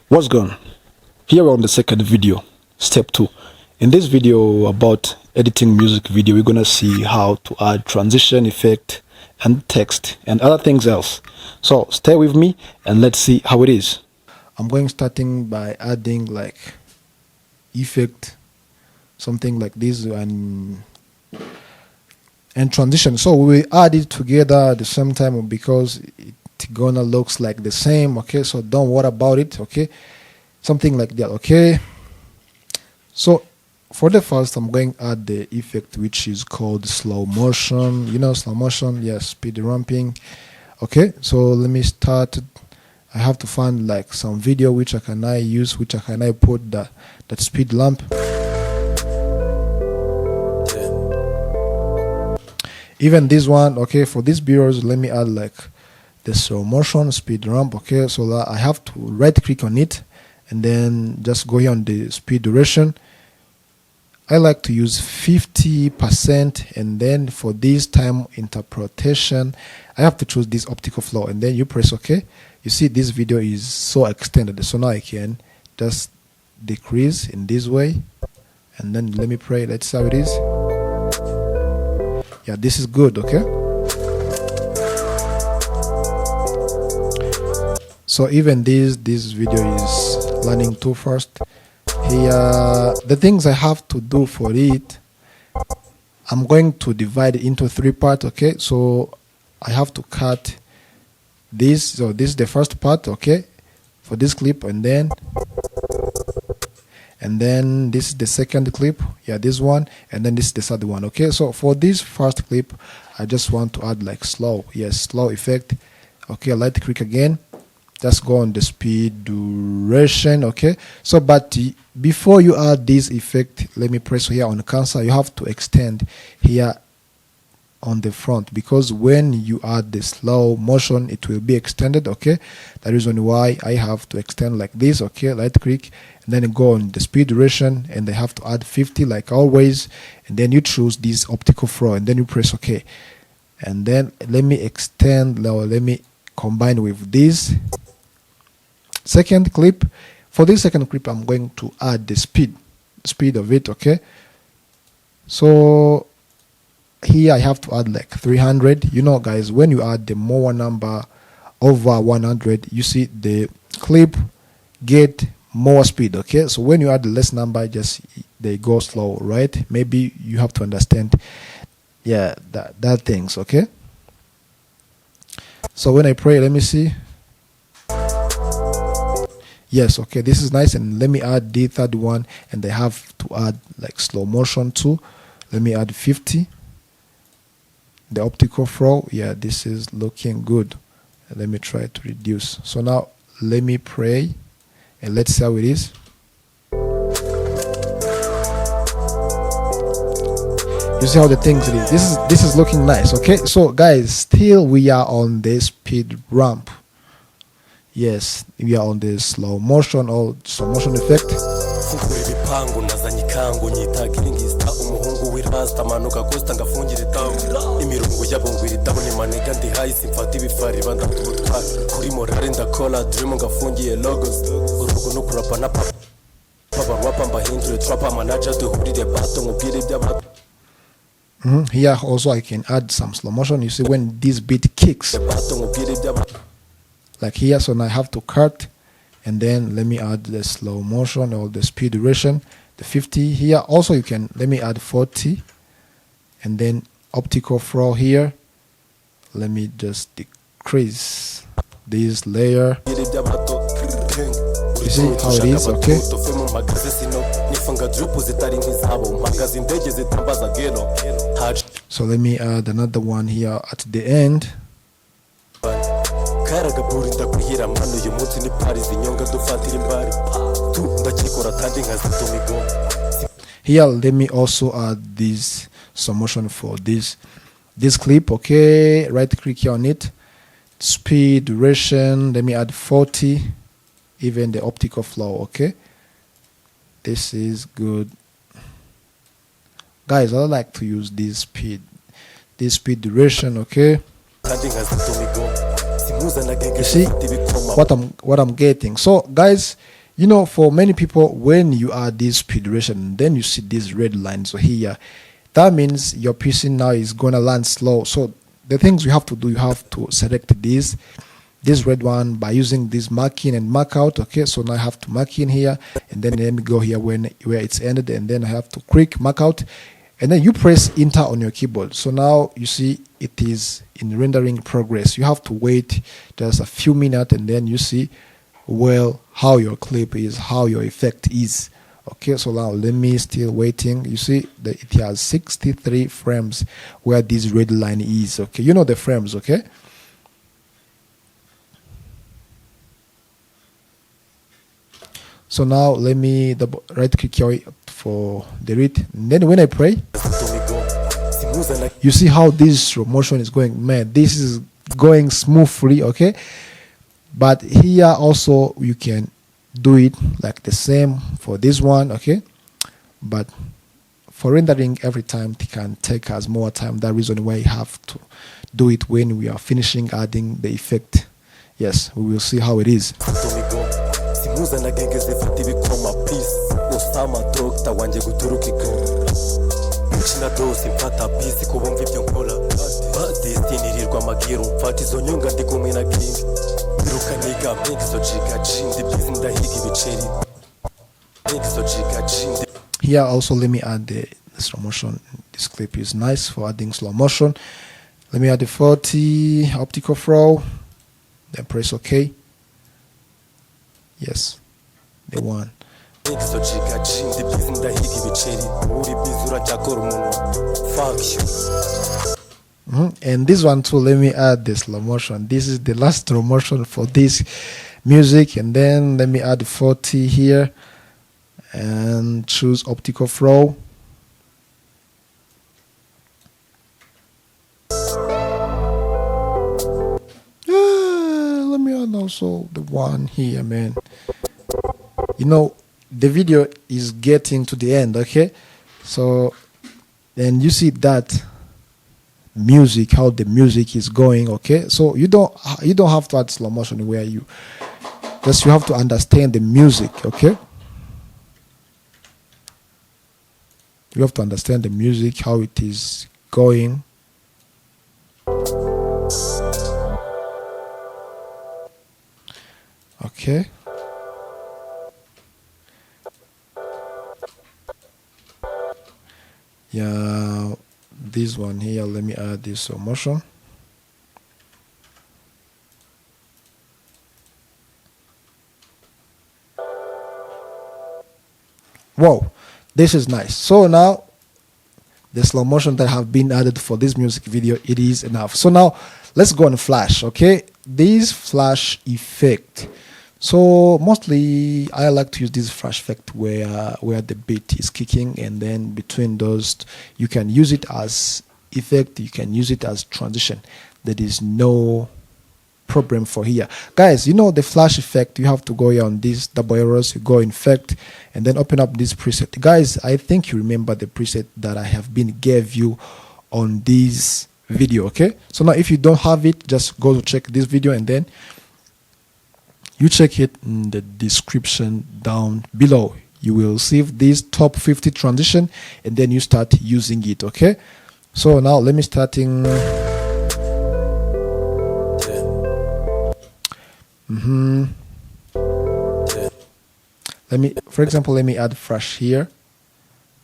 What's going on? Here we're on the second video, step 2. In this video about editing music video, we're gonna see how to add transition effect and text and other things else. So stay with me and let's see how it is. I'm going starting by adding like effect, something like this, and transition. So we will add it together at the same time because it gonna looks like the same. Okay, so don't worry about it. Okay, something like that. Okay, so for the first, I'm going to add the effect which is called slow motion. You know slow motion? Yes, speed ramping. Okay, so let me start. I have to find like some video which I can use, which I can put that speed lamp. Even this one. Okay, for these bureaus, let me add like the slow motion speed ramp. Okay, so that I have to right click on it and then just go here on the speed duration. I like to use 50%, and then for this time interpretation I have to choose this optical flow, and then you press OK. You see this video is so extended, so now I can just decrease in this way, and then let me play. Let's see how it is. Yeah, this is good. Okay, so even this video is learning too fast. Here the things I have to do for it, I'm going to divide it into 3 parts. Okay, so I have to cut this. So this is the first part, okay, for this clip, and then this is the second clip, yeah, this one, and then this is the third one. Okay, so for this first clip I just want to add like slow, yes, slow effect. Okay, right click again, just go on the speed duration. Okay, so but before you add this effect, let me press here on cancel. You have to extend here on the front, because when you add the slow motion it will be extended. Okay, that is only why I have to extend like this. Okay, right click and then go on the speed duration, and I have to add 50 like always, and then you choose this optical flow and then you press OK, and then let me extend now. Let me combine with this second clip. For this second clip I'm going to add the speed of it. Okay, so here I have to add like 300. You know guys, when you add the more number over 100, you see the clip get more speed. Okay, so when you add the less number, just they go slow, right? Maybe you have to understand, yeah, that things. Okay, so when I play, let me see. Yes, okay, this is nice. And let me add the third one, and I have to add like slow motion too. Let me add 50. The optical flow, yeah, this is looking good. Let me try to reduce. So now let me play and let's see how it is. You see how the things it is. This is looking nice. Okay, so guys, still we are on the speed ramp. Yes, we are on the slow motion or slow motion effect. Here also I can add some slow motion. You see when this beat kicks like here, so now I have to cut, and then let me add the slow motion or the speed duration, the 50 here. Also you can, let me add 40, and then optical flow here, let me just decrease this layer. You see how it is. Okay, so let me add another one here at the end. Here let me also add this slow motion for this clip. Okay, right click here on it, speed duration, let me add 40, even the optical flow. Okay, this is good guys. I like to use this speed duration. Okay, You see what I'm getting. So guys, For many people, when you add this speed duration, then you see these red lines here, that means your PC now is gonna land slow. So the things you have to do, you have to select this red one by using this mark in and mark out. Okay, so now I have to mark in here, and then let me go here where it's ended, and then I have to click mark out, and then you press enter on your keyboard. So now you see it is in rendering progress. You have to wait just a few minutes, and then you see how your clip is, how your effect is. Okay, so now let me still waiting. You see that it has 63 frames where this red line is. Okay, the frames. Okay, so now let me right click here for delete, and then when I pray, you see how this slow motion is going. Man, this is going smoothly. Okay, but here also you can do it like the same for this one. Okay, but for rendering every time it can take us more time. That reason why you have to do it when we are finishing adding the effect. Yes, we will see how it is. Here also let me add the slow motion. This clip is nice for adding slow motion. Let me add the 40 optical flow, then press OK. Yes, the one. And this one too, let me add the slow motion. This is the last slow motion for this music, and then let me add 40 here and choose optical flow. Let me add also the one here, man. The video is getting to the end. Okay, so then you see that music, how the music is going. Okay, so you don't have to add slow motion where you have to understand the music. Okay, you have to understand the music, how it is going. Okay, yeah, this one here, let me add this slow motion. Wow, this is nice. So now the slow motion that have been added for this music video, it is enough. So now let's go on Flash. Okay, this Flash effect. So mostly I like to use this Flash effect where the beat is kicking, and then between those you can use it as effect, you can use it as transition. There is no problem for here, guys. The Flash effect, you have to go here on these double arrows, you go in effect, and then open up this preset. Guys, I think you remember the preset that I have gave you on this video. Okay, so now if you don't have it, just go to check this video, and then you check it in the description down below. You will see this top 50 transition, and then you start using it. Okay, so now let me starting. For example, let me add Flash here.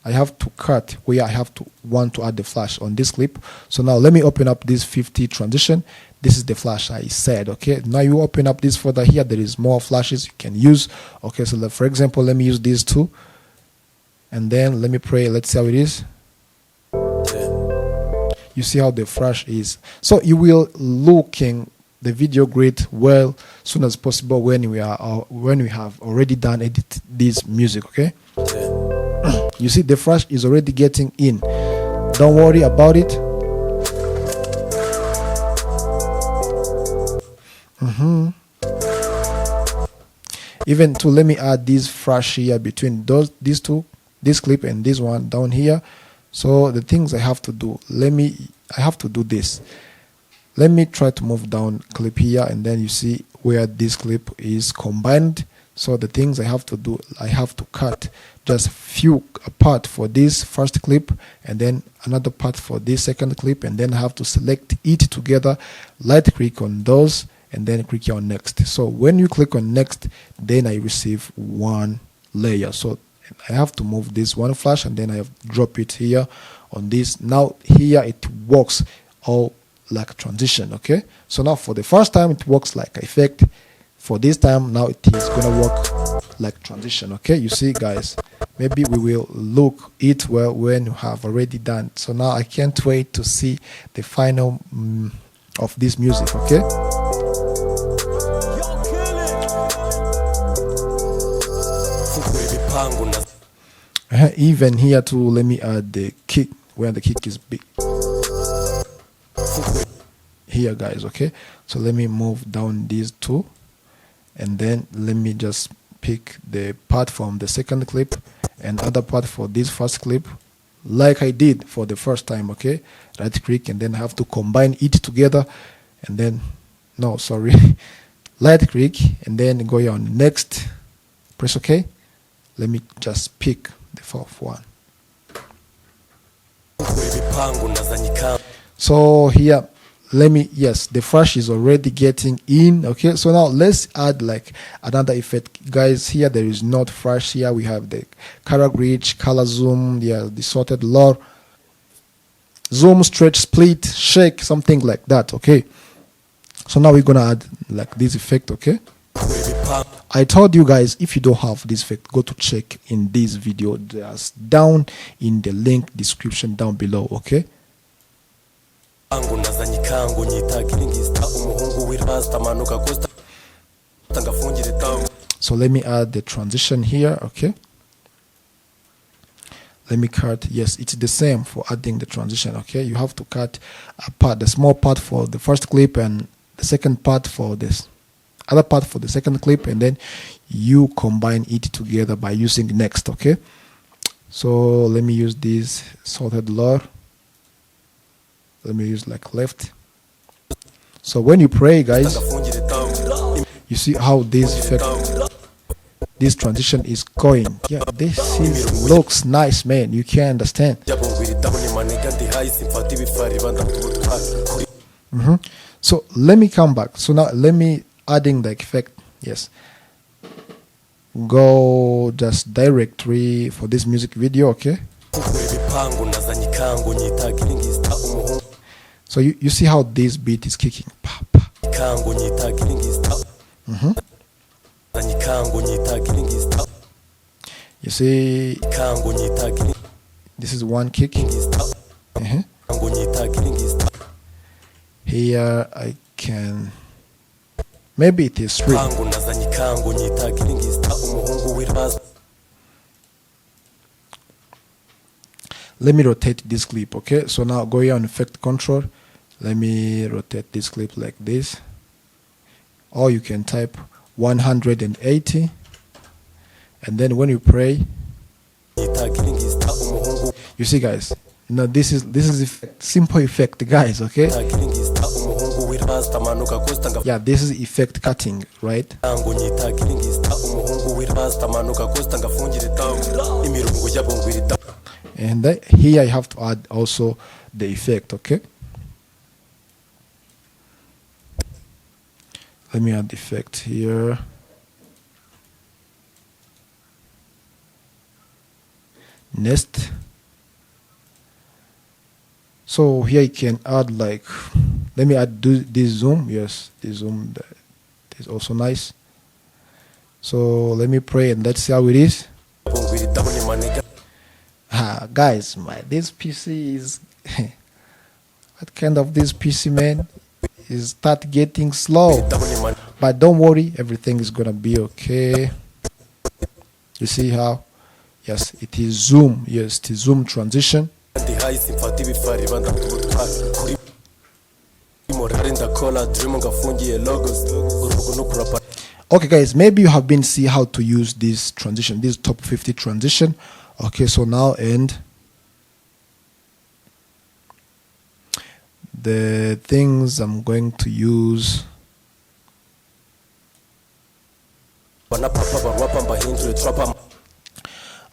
I have to cut where I want to add the Flash on this clip. So now let me open up this 50 transition. This is the Flash I said. Okay, now you open up this folder here. There is more flashes you can use. Okay, so for example, let me use these two, and then let me play. Let's see how it is. You see how the Flash is. So you will looking the video great well soon as possible when we have already done edit this music. Okay, you see the Flash is already getting in. Don't worry about it. Even to let me add this Flash here between these two, this clip and this one down here. So the things I have to do, I have to do this. Let me try to move down clip here, and then you see where this clip is combined. So the things I have to do, I have to cut just few part for this first clip, and then another part for this second clip, and then I have to select it together, right click on those, and then click on next. So when you click on next, then I receive one layer. So I have to move this one flash, and then I have drop it here on this. Now here it works all like transition. Okay, so now for the first time it works like effect. For this time, now it is gonna work like transition. Okay, you see guys, maybe we will look it well when you have already done. So now I can't wait to see the final of this music. Okay, even here too, let me add the kick where the kick is big here guys. Okay, so let me move down these two, and then let me just pick the part from the second clip and other part for this first clip like I did for the first time. Okay, right click, and then I have to combine it together, and then no sorry right click, and then go on next, press OK. Let me just pick the fourth one. So here let me, yes, the flash is already getting in. Okay, so now let's add like another effect guys. Here there is not flash. Here we have the color grid, color zoom, yeah, the sorted lore, zoom, stretch, split, shake, something like that. Okay, so now we're gonna add like this effect. Okay, I told you guys, if you don't have this effect, go to check in this video, just down in the link description down below. Okay, so let me add the transition here. Okay, let me cut. Yes, it's the same for adding the transition. Okay, you have to cut a part, the small part for the first clip, and the second part for this other part for the second clip, and then you combine it together by using next. Okay, so let me use this sorted lore. Let me use like left. So when you pray guys, you see how this effect, this transition is going. Yeah, looks nice, man. You can understand. So let me come back. So now let me adding the effect. Yes, go just directory for this music video. Okay, so you see how this beat is kicking. You see, this is one kick. Here I can, maybe it is three. Let me rotate this clip. Okay, so now go here on effect control. Let me rotate this clip like this, or you can type 180, and then when you pray, you see guys, now this is effect, simple effect guys. Okay, yeah, this is effect cutting, right? And here I have to add also the effect. Okay, let me add the effect here. Next, so here you can add like, let me add this zoom. Yes, this zoom is also nice. So let me pray and let's see how it is. Guys, this PC is what kind of this PC, man, is start getting slow, but don't worry, everything is gonna be okay. You see how, yes, it is zoom. Yes, it is zoom transition. Okay guys, maybe you have been see how to use this transition, this top 50 transition. Okay, so now, and the things I'm going to use.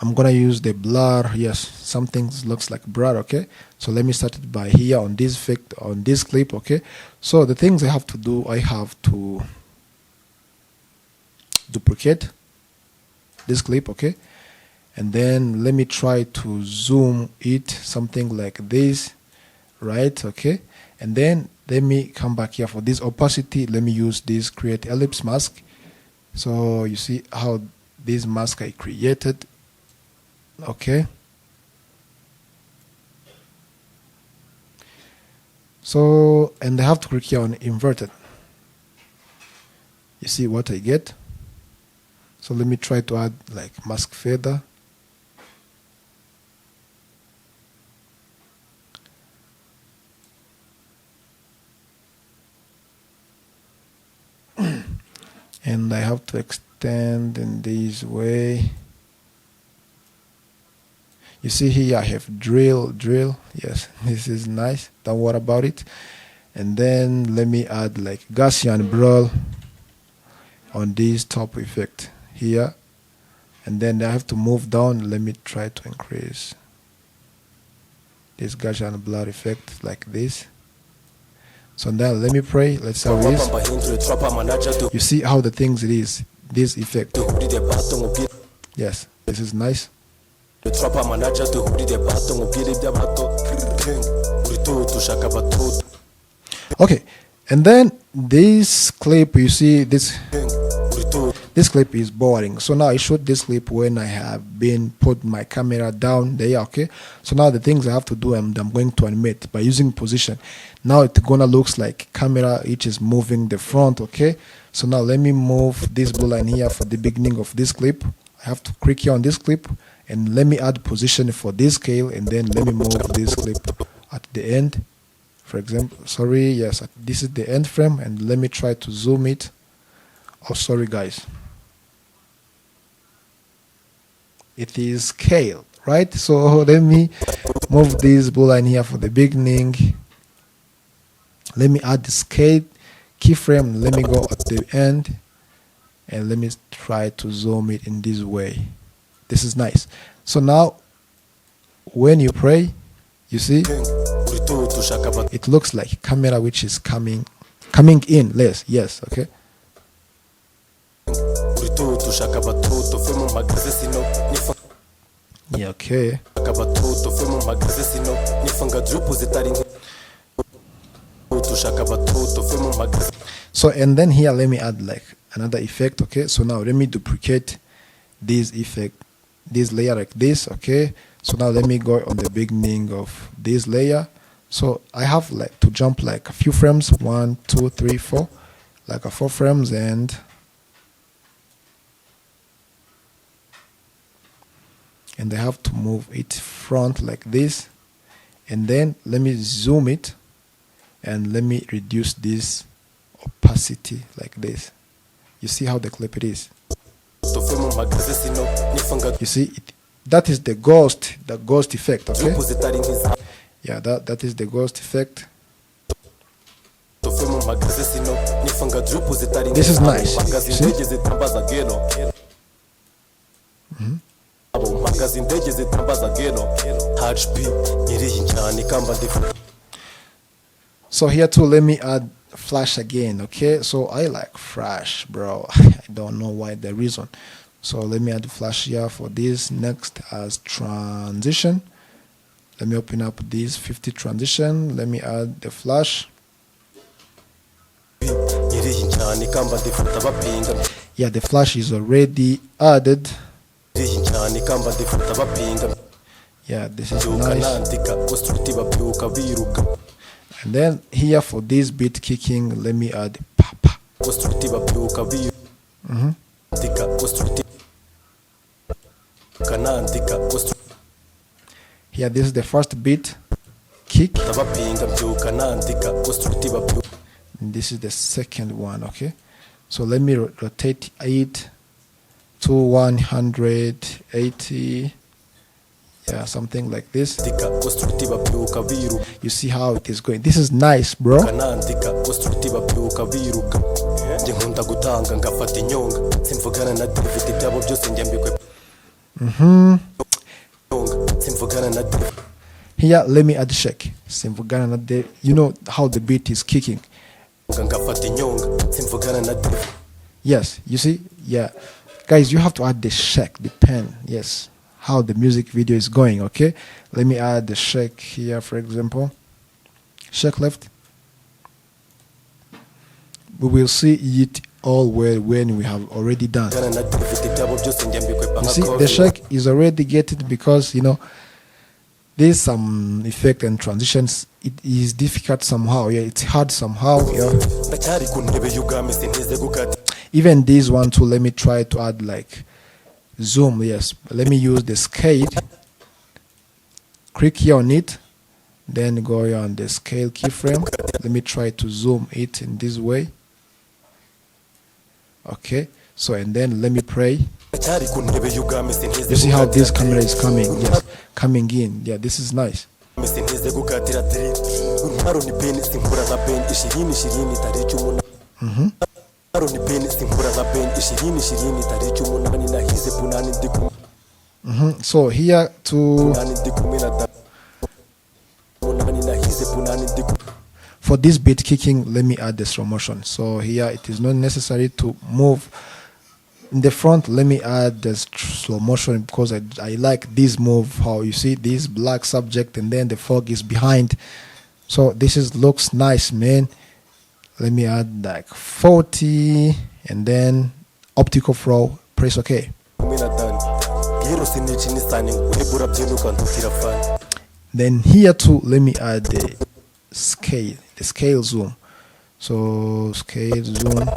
I'm gonna use the blur. Yes, something looks like blur. Okay, so let me start it by here on this effect, on this clip. Okay, so the things I have to do, I have to duplicate this clip. Okay, and then let me try to zoom it, something like this, right? Okay, and then let me come back here for this opacity. Let me use this create ellipse mask. So you see how this mask I created. Okay, so and I have to click here on inverted. You see what I get? So let me try to add like mask feather. And I have to extend in this way. You see here I have drill. Yes, this is nice, don't worry about it. And then let me add like Gaussian blur on this top effect here, and then I have to move down. Let me try to increase this Gaussian blur effect like this. So now let me pray. Let's see how it is. You see how the things it is, this effect. Yes, this is nice. Okay, and then this clip, you see this clip is boring. So now I shoot this clip when I have been put my camera down there. Okay, so now the things I have to do, I'm going to animate by using position. Now it's gonna looks like camera which is moving the front. Okay, so now let me move this blue line here for the beginning of this clip. I have to click here on this clip and let me add position for this scale, and then let me move this clip at the end. For example, sorry, yes, this is the end frame, and let me try to zoom it. Oh, sorry guys, it is scale, right? So let me move this blue line here for the beginning. Let me add the scale keyframe. Let me go at the end, and let me try to zoom it in this way. This is nice. So now when you pray, you see it looks like camera which is coming in less. Yes, okay. Yeah, okay. So and then here let me add like another effect. Okay, so now let me duplicate this effect, this layer like this. Okay, so now let me go on the beginning of this layer. So I have like to jump like a few frames, 1 2 3 4, like a 4 frames, and I have to move it front like this, and then let me zoom it and let me reduce this opacity like this. You see how the clip it is. You see it, that is the ghost effect. Okay, yeah, that is the ghost effect. This is nice. You see? So here too, let me add flash again. Okay, so I like flash, bro. I don't know why, the reason. So let me add flash here for this. Next as transition, let me open up this 50 transition. Let me add the flash. Yeah, the flash is already added. Yeah, this is nice. And then here for this beat kicking, let me add papa. Here, this is the first beat kick. And this is the second one. Okay, so let me rotate it to 180. Yeah, something like this. You see how it is going. This is nice, bro. Here, let me add shake. You know how the beat is kicking. Yes, you see? Yeah. Guys, you have to add the shake, the pen. Yes. How the music video is going, okay? Let me add the shake here, for example. Shake left. We will see it all when we have already done. You see, the shake is already getting because, you know, there's some effect and transitions. It is difficult somehow. Yeah, it's hard somehow. Yeah. Even this one too, let me try to add like zoom. Yes, let me use the scale. Click here on it, then go here on the scale keyframe. Let me try to zoom it in this way. Okay, so and then let me play. You see how this camera is coming? Yes, coming in. Yeah, this is nice. So here for this beat kicking, let me add the slow motion. So here it is not necessary to move in the front. Let me add the slow motion because I like this move, how you see this black subject and then the fog is behind. So this looks nice, man. Let me add like 40 and then optical flow. Press OK. Then here too, let me add the scale zoom. So scale zoom.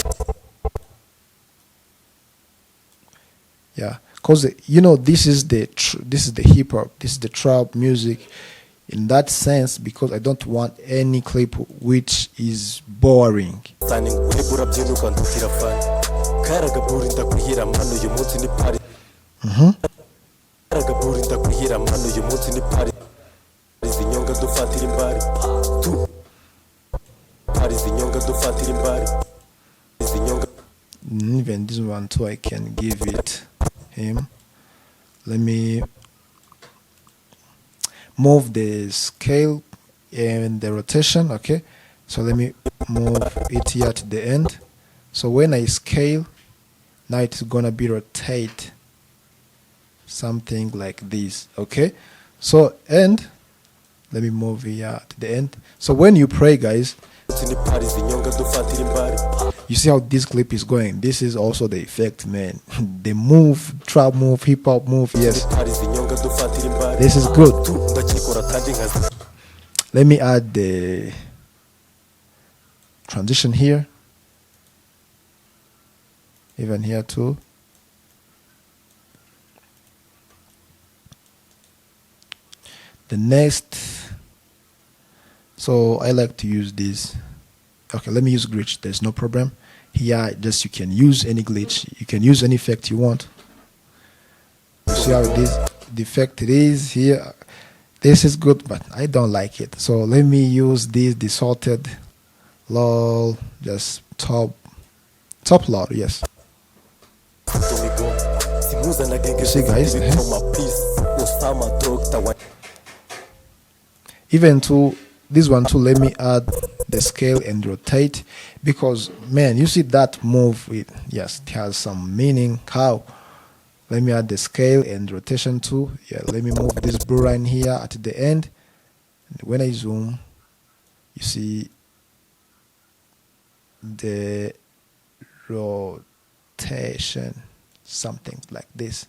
Yeah, because you know this is the hip hop, this is the trap music. In that sense, because I don't want any clip which is boring. Even this one too, I can give it him. Let me move the scale and the rotation. Okay, so let me move it here to the end. So when I scale, now it's gonna be rotate something like this. Okay, so and let me move here to the end. So when you pray, guys, you see how this clip is going. This is also the effect, man. The move, trap move, hip hop move. Yes, this is good. Let me add the transition here, even here too. The next, so I like to use this. Okay, let me use glitch. There's no problem. Here, just you can use any glitch. You can use any effect you want. You see how the effect it is here. This is good, but I don't like it. So let me use this distorted lol, just top loud. Yes. You see, guys. Even to this one too, let me add the scale and rotate, because man, you see that move, it has some meaning. How? Let me add the scale and rotation too. Yeah, let me move this blue line here at the end. And when I zoom, you see the rotation, something like this.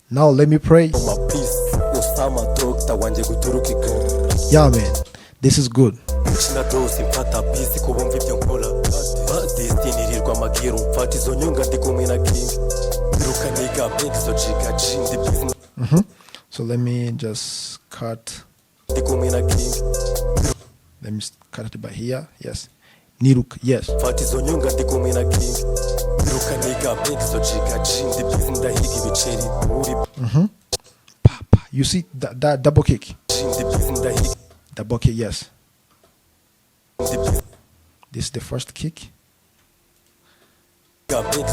Now let me pray. Yeah, man, this is good. So let me just cut. Let me cut it by here. Yes. Niruk, yes. You see that double kick? Double kick, yes. This is the first kick. This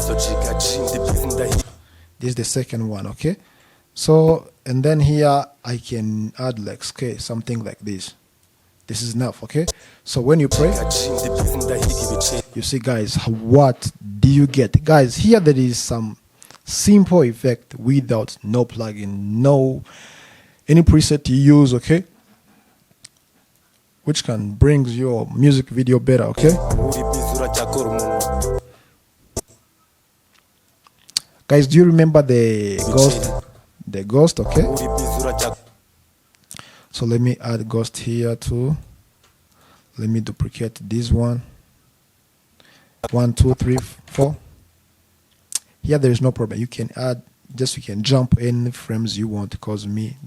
is the second one, okay? So, and then here I can add like, okay, something like this. This is enough, okay? So when you play, you see, guys, what do you get? Guys, here there is some simple effect without no plugin, no any preset you use, okay? Which can bring your music video better, okay? Guys, do you remember the ghost? The ghost, okay? So let me add ghost here too. Let me duplicate this one. 1, 2, 3, 4. Here there is no problem. You can add, just you can jump any frames you want, because me,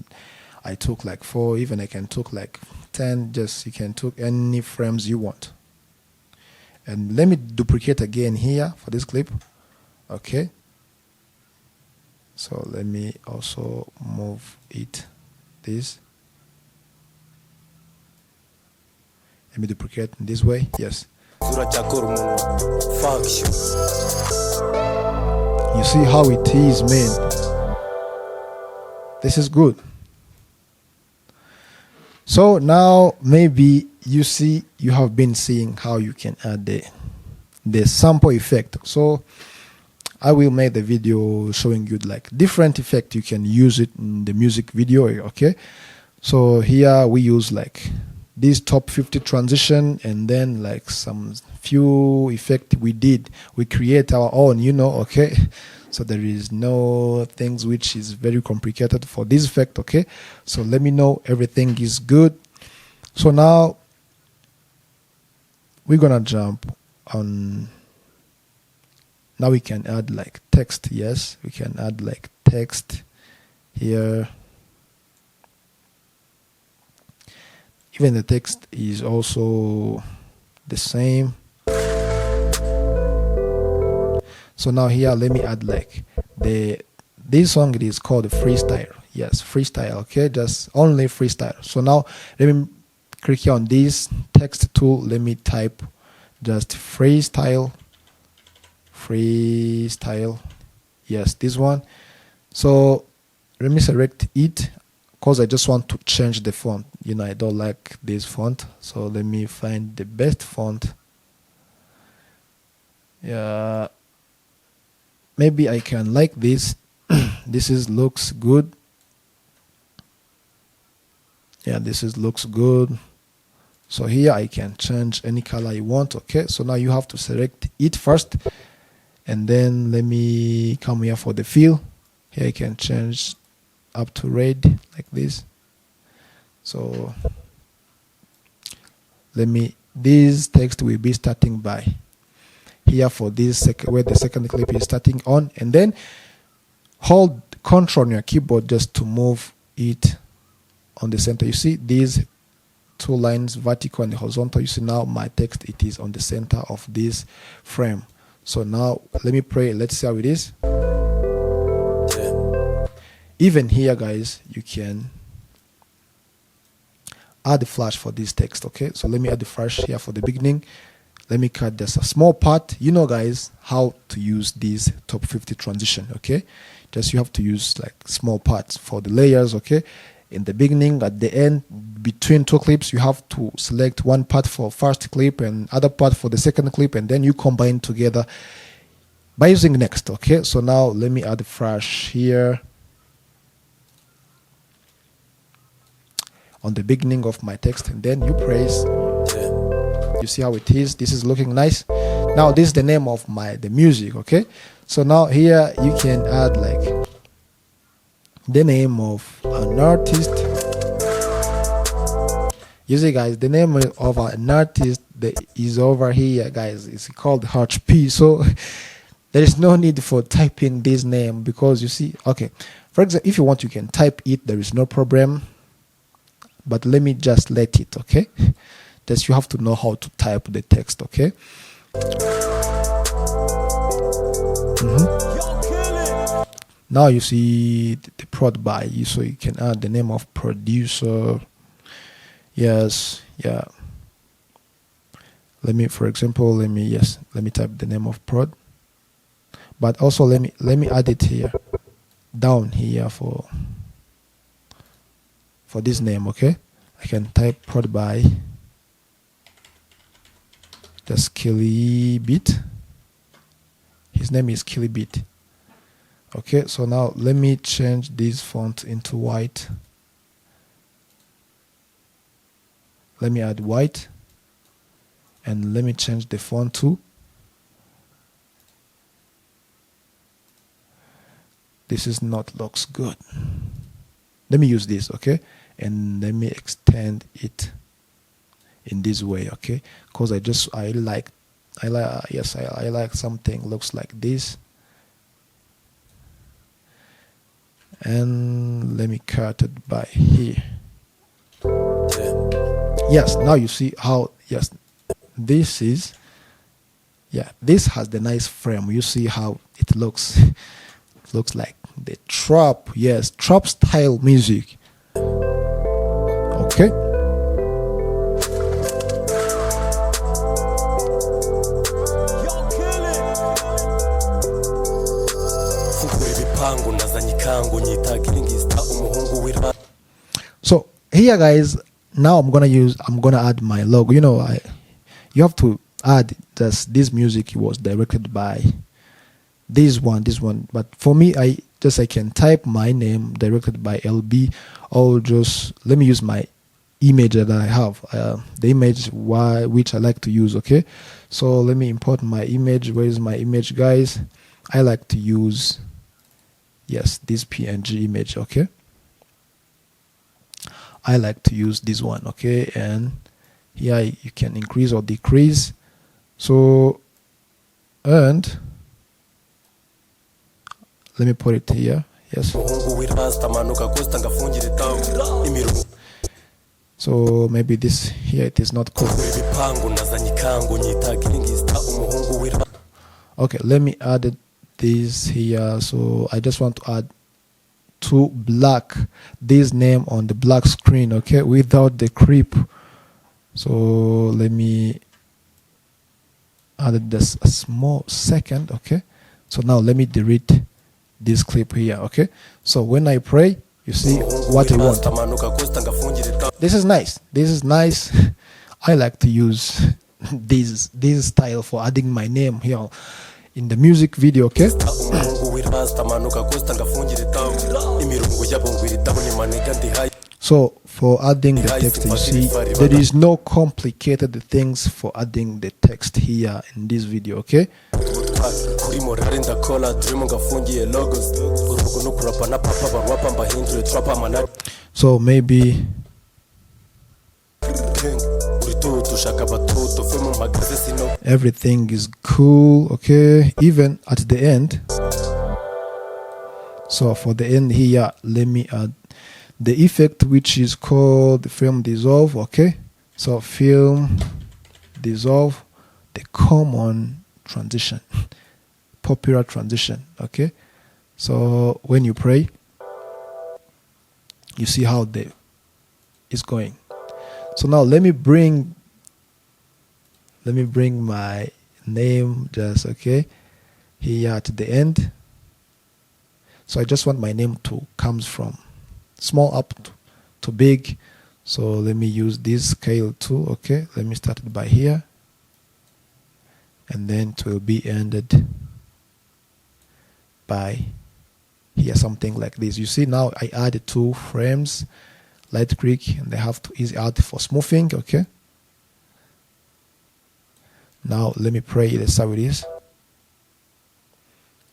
I took like 4, even I can took like 10, just you can took any frames you want. And let me duplicate again here for this clip, okay? So let me also move it, this. Let me duplicate in this way, yes. You see how it is, man. This is good. So now maybe you see, you have been seeing how you can add the sample effect. So I will make the video showing you like different effect you can use it in the music video, okay? So here we use like this top 50 transition, and then like some few effect we create our own, you know, okay? So there is no things which is very complicated for this effect, okay? So let me know everything is good. So now we're gonna jump on. Now we can add like text. Yes, we can add like text here. Even the text is also the same. So now here, let me add like this song. It is called freestyle. Yes, freestyle. Okay, just only freestyle. So now let me click here on this text tool. Let me type just freestyle. Yes, this one. So let me select it, because I just want to change the font. You know, I don't like this font, so let me find the best font. Yeah, maybe I can like this. This looks good. Yeah, looks good. So here I can change any color you want, okay? So now you have to select it first, and then let me come here for the fill. Here I can change up to red like this. So this text will be starting by here for this where the second clip is starting on, and then hold Control on your keyboard just to move it on the center. You see these two lines, vertical and horizontal. You see now my text, it is on the center of this frame. So now let me play. Let's see how it is. Even here, guys, you can add the flash for this text, okay? So let me add the flash here for the beginning. Let me cut just a small part. You know, guys, how to use this top 50 transition, okay? Just you have to use like small parts for the layers, okay? In the beginning, at the end, between two clips, you have to select one part for first clip and other part for the second clip, and then you combine together by using next, okay? So now let me add the flash here on the beginning of my text, and then you press. You see how it is. This is looking nice. Now this is the name of the music, okay? So now here you can add like the name of an artist. You see, guys, the name of an artist that is over here, guys. It's called HP. So there is no need for typing this name, because you see, okay, for example, if you want, you can type it. There is no problem. But let me just let it, okay? Just you have to know how to type the text, okay? Now you see the prod by, so you can add the name of producer. Yes, yeah. Let me, for example, let me type the name of prod, but also let me add it here, down here for this name. Okay, I can type prod by just Killybeat. His name is Killybeat. Okay, so now let me change this font into white. Let me add white, and let me change the font to this is not looks good. Let me use this, okay, and let me extend it in this way, okay, because I like something looks like this. And let me cut it by here. Yes, now you see how, yes, this is, yeah, this has the nice frame. You see how it looks. It looks like the trap, yes, trap style music. Okay. So here, guys, now I'm gonna add my logo. You know, you have to add this music was directed by this one, but for me, I can type my name directed by LB, or just let me use my image that I have, the image which I like to use. Okay, so let me import my image. Where is my image, guys? I like to use, yes, this PNG image. Okay, I like to use this one. Okay, and here you can increase or decrease. So, and let me put it here. Yes. So maybe this here, it is not cool. Okay, let me add this here. So I just want to add to black, this name on the black screen, okay, without the creep. So let me add this a small second. Okay, so now let me delete this clip here. Okay, so when I pray, you see what I want. This is nice. I like to use this style for adding my name here in the music video. Okay, so for adding the text, you see there is no complicated things for adding the text here in this video. Okay, so maybe everything is cool. Okay, even at the end. So for the end here, let me add the effect which is called the film dissolve. Okay, so film dissolve, the common transition, popular transition. Okay, so when you pray, you see how it's going. So now let me bring my name just, okay, here at the end. So I just want my name to comes from small up to big. So let me use this scale too. Okay, let me start it by here, and then it will be ended by here, something like this. You see now I added 2 frames, light click, and they have to easy add for smoothing. Okay, now let me pray. That's how it is.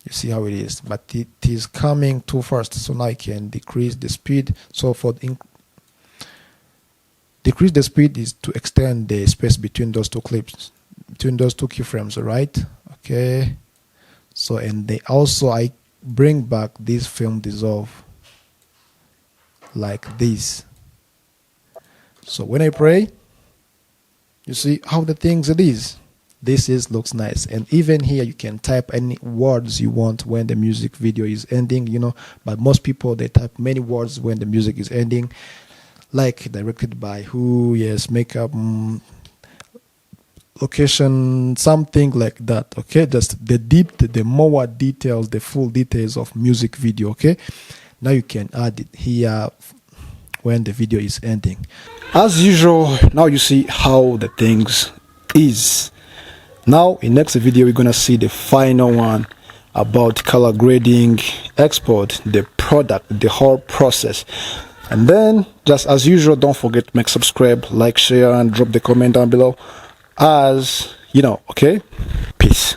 You see how it is, but it is coming too fast. So now I can decrease the speed. So for decrease the speed is to extend the space between those 2 clips, between those 2 keyframes. All right. Okay. So and they also I bring back this film dissolve like this. So when I pray, you see how the things it is. Looks nice, and even here you can type any words you want when the music video is ending, you know, but most people they type many words when the music is ending, like directed by who, yes, makeup, location, something like that. Okay, just the more details, the full details of music video. Okay, now you can add it here when the video is ending. As usual, now you see how the things is. Now in next video we're gonna see the final one about color grading, export, the product, the whole process. And then just as usual, don't forget to make subscribe, like, share, and drop the comment down below, as you know. Okay, peace.